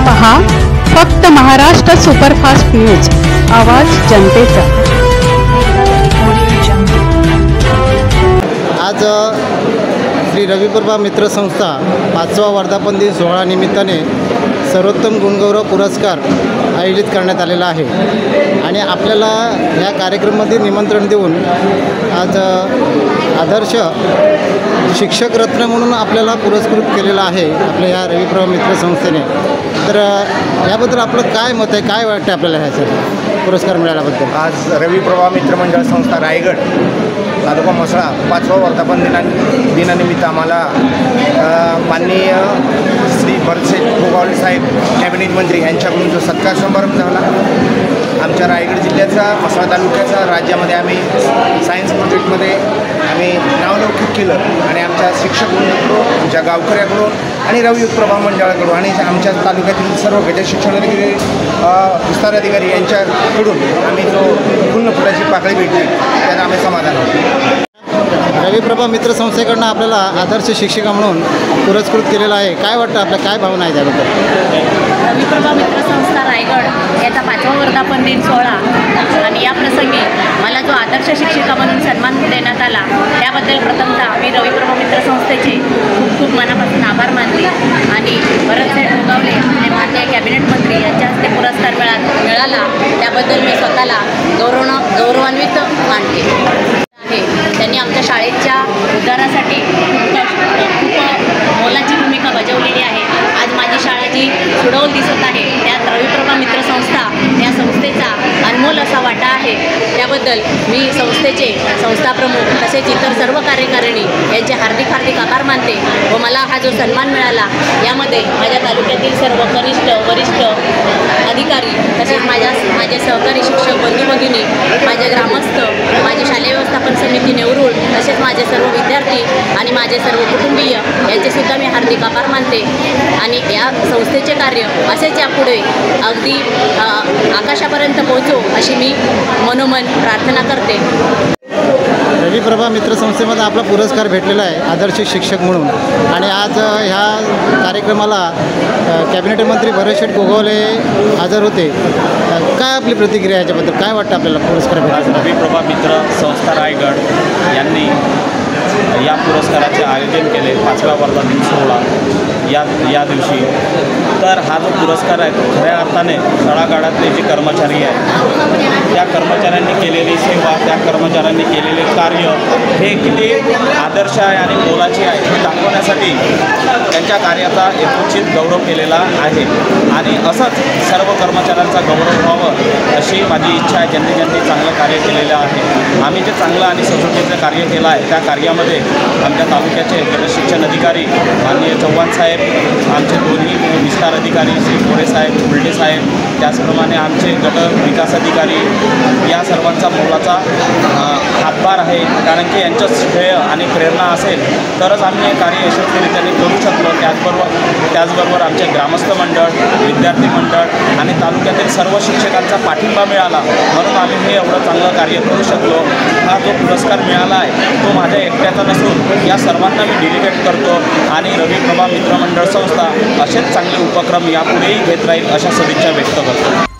पहा फक्त Maharashtra superfast news, आवाज जनतेचा। आज श्री रविप्रभा मित्र संस्था 5वा वर्धापन दिन सोहळा निमित्ताने सर्वोत्तम गुणगौरव पुरस्कार आयोजित करण्यात आलेला आहे आणि आपल्याला या कार्यक्रमामध्ये निमंत्रण देऊन आज आदर्श शिक्षक रत्न म्हणून आपल्याला पुरस्कृत केलेला आहे आपल्या या रविप्रभा मित्र संस्थेने। तर याबद्दल आपलं काय मत आहे, काय वाटतं आपल्याला ह्याचं पुरस्कार मिळाल्याबद्दल? आज रविप्रभा मित्र मंडळ संस्था रायगड तालुका म्हसळा 5वा वर्धापन दिनानिमित्त आम्हाला माननीय श्री भरतशेठ गोगावले साहेब कॅबिनेट मंत्री यांच्याकडून जो सत्कार समारंभ झाला। आमच्या रायगड जिल्ह्याचा म्हसळा तालुक्याचा राज्यामध्ये आम्ही सायन्स प्रोजेक्टमध्ये आम्ही नावलौकिक केलं आणि आमच्या शिक्षकांकडून, आमच्या गावकऱ्याकडून आणि रविप्रभा मंडळाकडून आणि आमच्या तालुक्यातील सर्व गट शिक्षण अधिकारी, विस्तार अधिकारी यांच्याकडून आम्ही जो पूर्ण फुलाची पाकळी भेटली त्यात आम्ही समाधान होतो। रविप्रभा मित्र संस्थेकडून आपल्याला आदर्श शिक्षिका म्हणून पुरस्कृत केलेला आहे, काय वाटतं, आपल्या काय भावना आहे त्याबद्दल? रविप्रभा मित्र संस्था रायगड याचा 5वा वर्धापन दिन सोहळा आणि या प्रसंगी मला जो आदर्श शिक्षिका म्हणून सन्मान देण्यात आला त्याबद्दल प्रथमतः मी रविप्रभा मित्र संस्थेचे खूप खूप मनापासून आभार मानते आणि भरतशेठ गोगावले आणि माननीय कॅबिनेट मंत्री यांच्या हस्ते पुरस्कार मिळाला त्याबद्दल मी स्वतःला गौरवान्वित मानते। त्यांनी आमच्या शाळेच्या उद्धारासाठी खूप मोलाची भूमिका बजावलेली आहे। आज माझी शाळा जी सुडौल दिसत आहे त्यात रविप्रभा मित्र संस्था या संस्थेचा अनमोल असा वाटा आहे। त्याबद्दल मी संस्थेचे संस्थाप्रमुख तसेच इतर सर्व कार्यकारिणी यांचे हार्दिक आभार मानते व मला हा जो सन्मान मिळाला यामध्ये माझ्या तालुक्यातील सर्व कनिष्ठ वरिष्ठ अधिकारी तसेच माझे सहकारी शिक्षक बंधू भगिनी, माझे ग्रामस्थ, माझी शालेय व्यवस्थापन समिती नेवरूळ तसेच माझे सर्व विद्यार्थी आणि माझे सर्व कुटुंबीय यांचेसुद्धा मी हार्दिक आभार मानते आणि या संस्थेचे कार्य असेच यापुढे अगदी आकाशापर्यंत पोहोचो अशी मी मनोमन प्रार्थना करते। रविप्रभा मित्र संस्थेमध्ये आपला पुरस्कार भेटलेला आहे आदर्श शिक्षक म्हणून आणि आज ह्या कार्यक्रमाला कॅबिनेट मंत्री भरतशेठ गोगावले हजर होते। काय आपली प्रतिक्रिया याच्याबद्दल, काय वाटतं आपल्याला पुरस्कार भेटला? रविप्रभा मित्र संस्था रायगड यांनी या पुरस्काराचे आयोजन केले 5वा वर्धापन दिन सोहळा या दिवशी। तर हा जो पुरस्कार आहे तो खऱ्या अर्थाने तळागाळातले जे कर्मचारी आहेत त्या कर्मचाऱ्यांनी केलेली सेवा, त्या कर्मचाऱ्यांनी केलेले कार्य हे किती आदर्श आहे आणि मोलाचे आहे हे दाखवण्यासाठी त्यांच्या कार्याचा यथोचित गौरव केलेला आहे आणि असंच सर्व कर्मचाऱ्यांचा गौरव व्हावं अशी माझी इच्छा आहे। ज्यांनी चांगलं कार्य केलेलं आहे, आम्ही जे चांगलं आणि सचोटीचं कार्य केलं आहे त्या कार्यामध्ये आमच्या तालुक्याचे गटशिक्षण अधिकारी माननीय चव्हाण साहेब, आमचे दोन्ही विस्तार अधिकारी श्री मोरे साहेब, फुलटे साहेब, त्याचप्रमाणे आमचे गट विकास अधिकारी या सर्वांचा मोलाचा हातभार आहे। कारण की यांचं श्रेय आणि प्रेरणा असेल तरच आम्ही हे कार्य यशस्वीरित्याने करू शकलो। त्याचबरोबर आमचे ग्रामस्थ मंडळ, विद्यार्थी मंडळ आणि तालुक्यातील सर्व शिक्षकांचा पाठिंबा मिळाला म्हणून आम्ही हे एवढं चांगलं कार्य करू शकलो। हा जो पुरस्कार मिळाला आहे तो माझ्या एकट्याचा नसून या सर्वांना मी डेलिगेट करतो आणि रविप्रभा मित्र मंडळ संस्था असेच चांगले उपक्रम यापुढेही घेत राहील अशा सदिच्छा व्यक्त करतो।